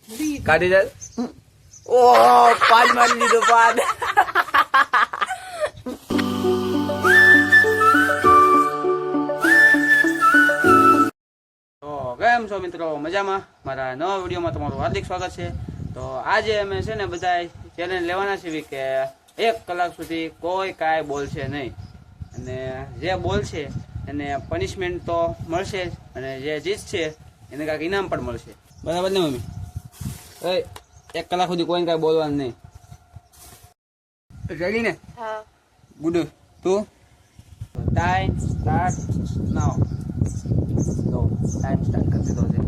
કાઢી જાય. ઓહ, પાદ મારી દીધો પાદ. તો કેમ છો મિત્રો, મજામાં? મારા નવા વિડીયોમાં તમારું હાર્દિક સ્વાગત છે. તો આજે અમે છે ને બધા ચેલેન્જ લેવાના છીએ કે 1 કલાક સુધી કોઈ કાંઈ બોલશે નહીં, અને જે બોલશે એને પનિશમેન્ટ તો મળશે જ, અને જે જીતશે એને કાંઈક ઇનામ પણ મળશે. બરાબર ને મમ્મી? 1 કલાક સુધી કોઈને કાંઈ બોલવાનું નહીં. રેડી ને? હા. ગુડ. તું ટાઈમ સ્ટાર્ટ નાવ. તો ટાઈમ સ્ટાર્ટ કરી દીધો છે.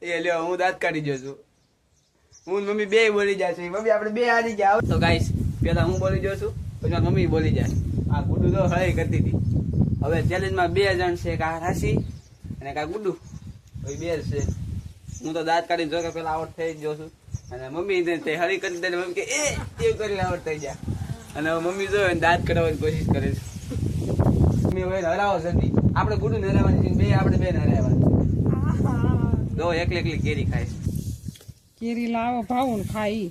એ લ્યો, હું દાંત કાઢી જો છું. હું ને મમ્મી બે બોલી જાય છે. મમ્મી આપણે બે હારી ગયા. તો ગાઈસ, પેલા હું બોલી જાઉં છું, પછી મમ્મી બોલી જાય. આ ગુડુ તો હળી કરતી હતી. હવે ચેલેન્જમાં 2 જણ છે, કા રાશી અને કા ગુડુ. હવે 2 છે. હું તો દાંત કાઢી જો કે પેલા આઉટ થઈ ગયો છું, અને મમ્મી તે હળી કરી દે. મમ્મી કે એવું કરીને આઉટ થઈ જાય. અને હવે મમ્મી જો દાંત કાઢવાની કોશિશ કરે છે. મમ્મી હવે હરાવો જલ્દી. આપણે ગુડુ ને હરાવવાની છે, આપણે બે ને હરાવવાની. જો એકલી કેરી ખાય છે. કેરી લાવો ભાવું ને ખાઈ.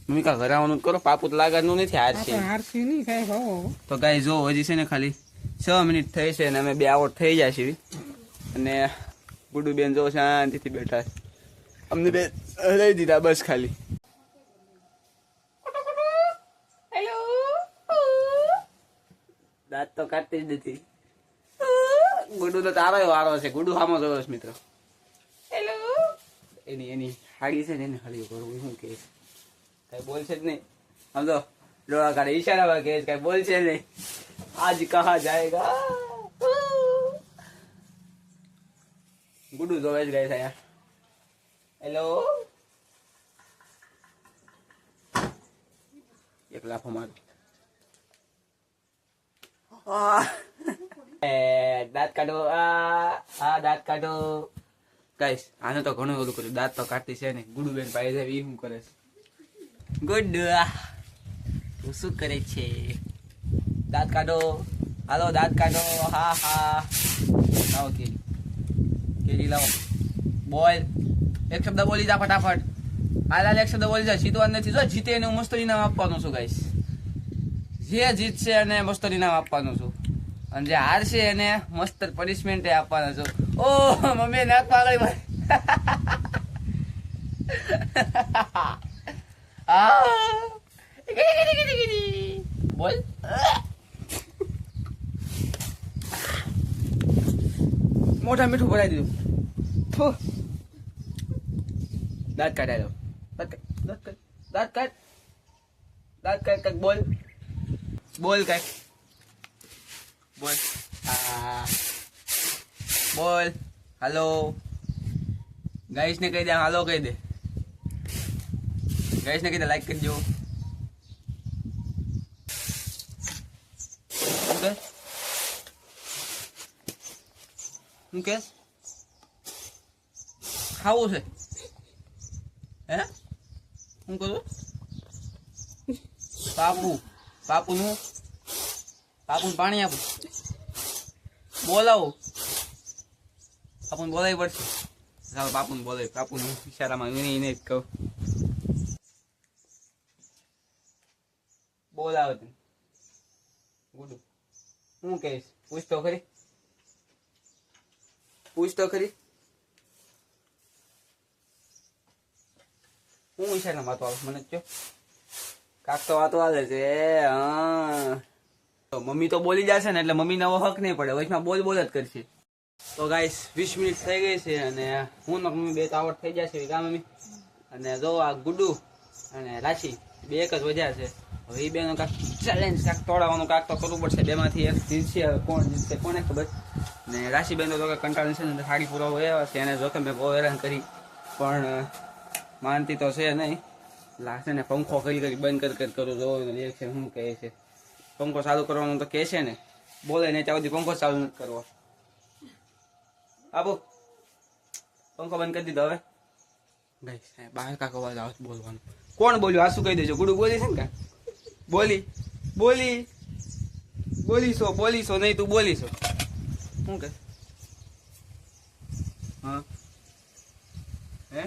મમ્મી કા હરાવવાનું કરો, પાપુત લાગવાનું નથી. હારશે હારસી નહીં ખાય ભાવો. તો ગાય જો હજી છે ને ખાલી 6 મિનિટ થઈ છે, અને અમે 2 આઉટ થઈ જાય છે. અને ગુડુ બેન જો શાંતિથી બેઠા છે. અમને બે હરાવી દીધા બસ ખાલી. દાંત તો કાઢતી જ નથી. ગુડુ તો તારો વારો છે. ગુડુ સામો જોયો છે મિત્રો. એની હાડી છે ને એને હળી કરવું. શું કે કઈ બોલશે જ નહીં. સમજો ડોળા કાઢે ઈશારા કે કઈ બોલશે નહીં. આજ કહા જાયગા. ગુડુ જોવે જ ગઈ છે. હેલો, એક લાફો મારો. દાંત કાઢો. આ દાંત કાઢો. ગાઈસ, આને તો ઘણું ઓલું કર્યું. દાંત તો કાઢતી છે ને. ગુડુ બેન પાઈ જાય. એ શું કરે છે? ગુડુ તું શું કરે છે? દાંત કાઢો. હાલો દાંત કાઢો. હા હા, લાવો કેરી લાવો. બોલ, એક શબ્દ બોલી જા ફટાફટ. હાલ એક શબ્દ બોલી જા. જીતવાનું નથી. જો જીતે એને મસ્ત ઇનામ આપવાનું છું ગાઈસ. જે જીતશે એને મસ્ત ઇનામ આપવાનું છું, અને જે હારશે એને મસ્ત પનિશમેન્ટ આપવાના છું. ઓ મમ્મી નાક પાગળી મારી. બોલ. મોઢા મીઠું ભરાઈ દીધું. દાંત કાઢાય. દાંત કાઢ. બોલ કઈ બોલ. બોલ. હાલો ગાઈસ ને કહી દે. હાલો કહી દે. ગાઈસ ને કહી દે લાઈક કરજો. કે શું કે ખાવું છે હે શું કરું પાપુનું પાણી આપું બોલાવો પાપુને બોલાવી પડશે ચાલો પાપુને બોલાવી પાપુને ઈશારામાં એને જ કહું બોલાવો તું ગુડુ શું કહીશ પૂછ તો ખરી હું ઈશારામાં વાતો આવે મને કયો કાક તો વાતો આવે છે હા મમ્મી તો બોલી જશે ને એટલે મમ્મી નવો હક નહીં પડે વચમાં બોલ જ કરશે તો ગાઈસ 20 મિનિટ થઈ ગઈ છે અને હું ને મમ્મી બે તાવડ થઈ જશે કા મમ્મી અને જો આ ગુડુ અને રાશી બે એક જ વજ્યા છે હવે એ બેનો કાક ચેલેન્જ કાક તોડાવવાનું કાક તો કરવું પડશે બેમાંથી એક જીતશે કોણ જીતશે કોને ખબર ને રાશી બેન તો કંટાળી છે ને સાડી પૂરો હોય છે એને જો કે મેં બહુ હેરાન કરી પણ માનતી તો છે નહીં લાગશે ને પંખો કરી બંધ કરું જો રિએક્શન શું કહે છે પંખો ચાલુ કરવાનું તો કહે છે ને બોલે ને ત્યાં સુધી પંખો ચાલુ નથી કરવો આપો પંખો બંધ કરી દીધો હવે ગાઈસ બહાર કાક અવાજ આવે બોલવાનું કોણ બોલ્યું આ શું કહી દેજો ગુડુ બોલી છે ને કા બોલીશો નહીં તું બોલીશો શું કે હા હે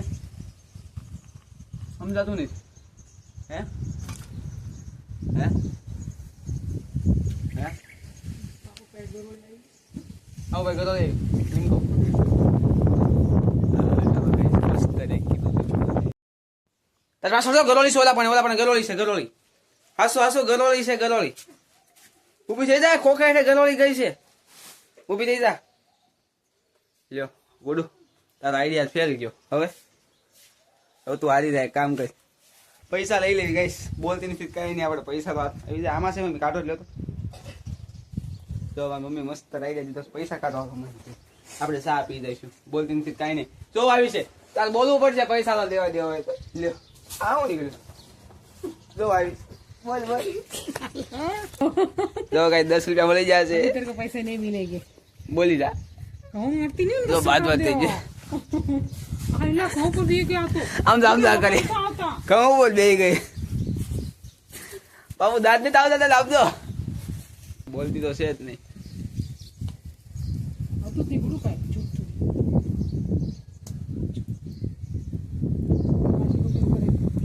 સમજાતું નહીં હે હે હે આવો ભાઈ કરો નિમકો તારા છોડો ગરોળી છે ઓલા પણ ગરોળી છે ગરોળી હાસો ગરોળી છે ગરોળી ઊભી થઈ જા ખોખે છે ગરોળી ગઈ છે ઊભી થઈ જા લ્યો ગુડુ તારો આઈડિયા ફેલ ગયો હવે તું હારી જાય કામ કર પૈસા લઈ લેવી ગઈશ બોલતી નથી કઈ નહીં આપણે પૈસા વાત આવી જાય આમાં છે મમ્મી કાઢો જ લ્યો તો મમ્મી મસ્ત આઈડિયા દીધો પૈસા કાઢો આપણે ચા પી જઈશું બોલતી નથી કઈ નહીં જો આવી છે તાર બોલવું પડશે પૈસા દેવા હોય તો લ્યો આવું નીકળ્યું જો આવી બોલ જો કઈ 10 રૂપિયા મળી જશે तेरे को पैसे नहीं मिलेंगे બોલી જા कहूँ मरती नहीं જો બાત થઈ ગઈ अल्लाह कहूँ को दिए क्या तो આમ જા કરી કહું બોલ બે ગઈ બાબુ દાંત ને તાવ દાદા આપજો બોલતી તો છે જ નહીં अब तो तिगड़ू का चुप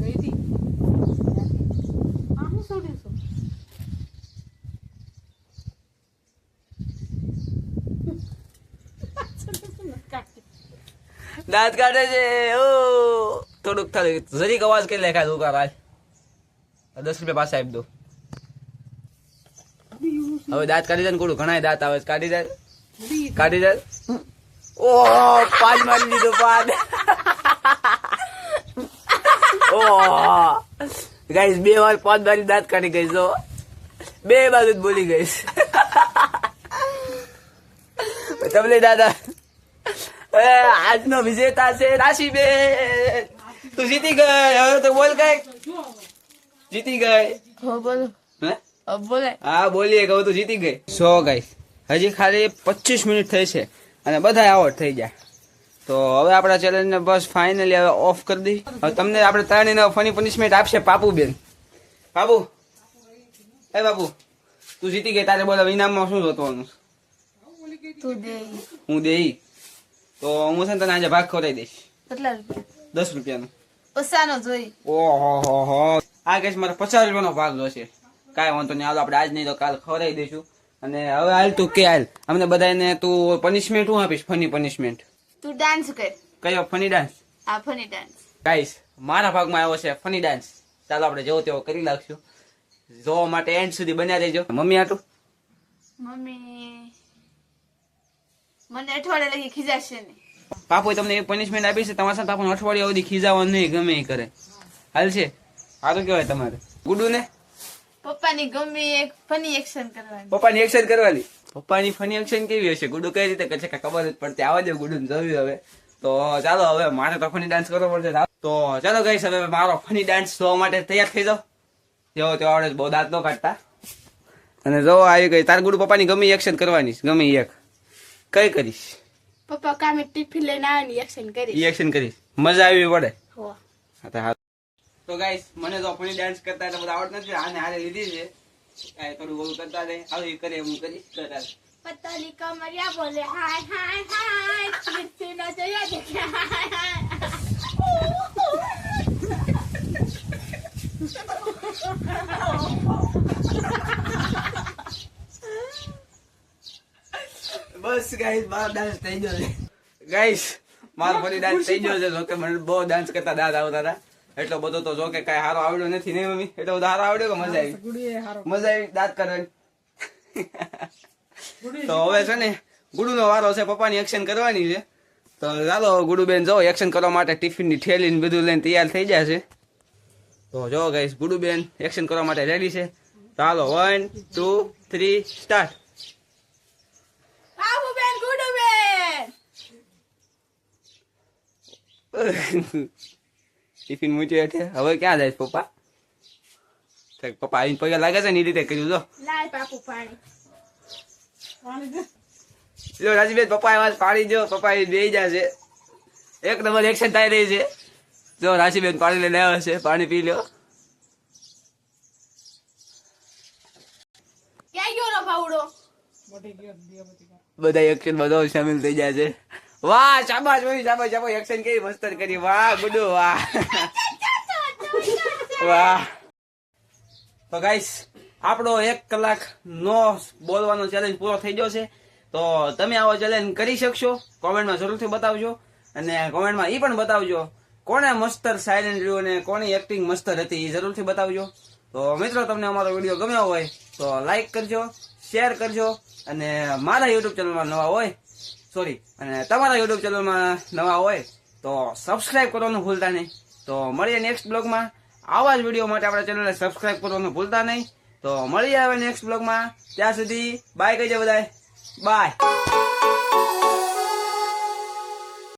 गई थी आहू सोडे सो દાંત કાઢે છે ઓ થોડુંક થાય જરીક અવાજ કરી લે ખાય દુકાર આજ 10 રૂપિયા પાસે આપી દો હવે દાંત કાઢી જાય ને કોડું ઘણા દાંત આવે કાઢી જાય ઓ પાંચ મારી દીધો પાંચ ઓ ગાઈસ 2 વાર 5 મારી દાંત કાઢી ગઈ જો બે બાજુ જ બોલી ગઈશ તમને દાદા આજનો વિજેતા છે રાશીબેન તું જીતી ગઈ હવે તો બોલ કઈ જીતી ગઈ હા બોલીએ કહું તું જીતી ગઈ સો ગઈ હજી ખાલી 25 મિનિટ થઈ છે અને બધા આઉટ થઈ ગયા તો હવે આપણા ચેલેન્જ ને બસ ફાઇનલી હવે ઓફ કરી દી હવે તમને આપણે ત્રણેયને ફની પનિશમેન્ટ આપશે પાપુ બેન બાબુ એ બાબુ તું જીતી ગઈ તારે બોલો ઇનામમાં શું જોતવાનું હું દેઈ તો હું છે ને તને આજે ભાગ ખવડાવી દઈશ કેટલા રૂપિયા 10 રૂપિયાનો ઓસાનો જોઈ ઓહો આ કેસ મારે 50 રૂપિયાનો ભાગ જોશે કાંઈ વાંધો નહીં હાલો આપણે આજ નહીં તો કાલ ખવડાવી દઈશું અને હવે હાલ તું કે હાલ અમને બધાને તું પનિશમેન્ટ શું આપીશ ફની પનિશમેન્ટ તું ડાન્સ કર કયો ફની ડાન્સ આ ફની ડાન્સ ગાઈસ મારા ભાગમાં આવ્યો છે ફની ડાન્સ ચાલો આપણે જેવો તેવો કરી નાખશું જોવા માટે એન્ડ સુધી બન્યા રહેજો મમ્મી આટલું મમ્મી મને અઠવાડિયે લગી ખીજાશે નહીં પાપોએ તમને એ પનિશમેન્ટ આપી છે તમારા સાથે આપણને અઠવાડિયા સુધી ખીજાવાનું નહીં ગમે એ કરે હાલ છે સારું કહેવાય તમારે ગુડુ ને પપ્પાની ગમે એક ફની એક્શન કરવાની પપ્પાની એક્શન કરવાની પપ્પાની ફની એક્શન કેવી હશે ગુડુ કઈ રીતે કરશે કે ખબર જ પડતી આવા દે ગુડુ જોયું હવે તો ચાલો હવે મારે તો ફની ડાન્સ કરવો પડશે તો ચાલો ગાઈસ હવે મારો ફની ડાન્સ જોવા માટે તૈયાર થઈ જાઓ જેવો તેવો આવડે બહુ દાંત ન કાઢતા અને જો આવી ગઈ તાર ગુડુ પપ્પાની ગમે એક્શન કરવાની છે, ગમે એક કઈ કરીશ પપ્પા કામે ટિફિન લઈને આવે ને એક્શન કરી ઈ એક્શન કરીશ, મજા આવી પડે. હો હા તો હા. તો ગાઈસ મને તો ફની ડાન્સ કરતા એટલે બધા આવડત નથી, આને હારે લીધી છે, કાંઈ થોડું ઓલું કરતા રહે, આવી કરે હું કરીશ કરતા રહે. પતલી કમરિયા બોલે હાય હાય હાય કીર્તિ ના જોયા દેખે હાય હાય બસ ગાઈસ મારો ડાન્સ થઈ ગયો છે. ગાઈસ મારો ફરી ડાન્સ થઈ ગયો છે. જોકે મને બહુ ડાન્સ કરતા દાદ આવતા હતા, એટલો બધો તો જોકે કાંઈ સારો આવડ્યો નથી ને મમ્મી, એટલો બધો સારો આવડ્યો કે મજા આવી, ગુડીએ હારો મજા આવી દાંત કરવાની. ગુડી તો હવે છે ને ગુડુનો વારો છે, પપ્પાની એક્શન કરવાની છે. તો ચાલો ગુડુબેન જો એક્શન કરવા માટે ટિફિનની થેલી ને બધું લઈને તૈયાર થઈ ગયા છે. તો જો ગાઈસ ગુડુબેન એક્શન કરવા માટે રેડી છે. ચાલો 1 2 3 સ્ટાર્ટ. બાબુ બેન ગુડુ બેન ટિફિન મૂક્યો એટલે હવે ક્યાં જાય પપ્પા? કંઈક પપ્પા આવીને પગે લાગે છે ને એ રીતે કર્યું. લાય પાપુ પાણી પાણી દે જો રાજીબેન પપ્પા એમાં પાડી દો, પપ્પા એ બે જશે, એક નંબર એક્શન થઈ રહી છે. જો રાશીબેન પાણી લઈને આવ્યા છે, પાણી પી લો. ક્યાં ગયો રો ભાવડો બટી ગયો દિયાબતી કા બધા એક્શન બધો સામેલ થઈ જાય છે. વાહ શાબાશ ભાઈ, શાબાશ શાબાશ, એક્શન કેવી મસ્ત કરી, વાહ ગુડુ વાહ વાહ. તો ગાઈસ આપણો 1 કલાક નો બોલવાનો ચેલેન્જ પૂરો થઈ ગયો છે. તો તમે આવો ચેલેન્જ કરી શકશો, કોમેન્ટમાં જરૂરથી બતાવજો, અને કોમેન્ટમાં એ પણ બતાવજો કોણે મસ્તર સાયલેન્ટ રહ્યું અને કોની એક્ટિંગ મસ્તર હતી એ જરૂરથી બતાવજો. તો મિત્રો તમને અમારો વિડીયો ગમ્યો હોય તો લાઈક કરજો, શેર કરજો, અને મારા યુટ્યુબ ચેનલમાં નવા હોય અને તમારા યુટ્યુબ ચેનલમાં નવા હોય તો સબસ્ક્રાઇબ કરવાનું ભૂલતા નહીં. તો મળીએ નેક્સ્ટ બ્લોગમાં. આવા જ વિડીયો માટે આપણા ચેનલને સબસ્ક્રાઇબ કરવાનું ભૂલતા નહીં. તો મળીએ હવે નેક્સ્ટ બ્લોગમાં. ત્યાં સુધી બાય કહીજો બધાય, બાય.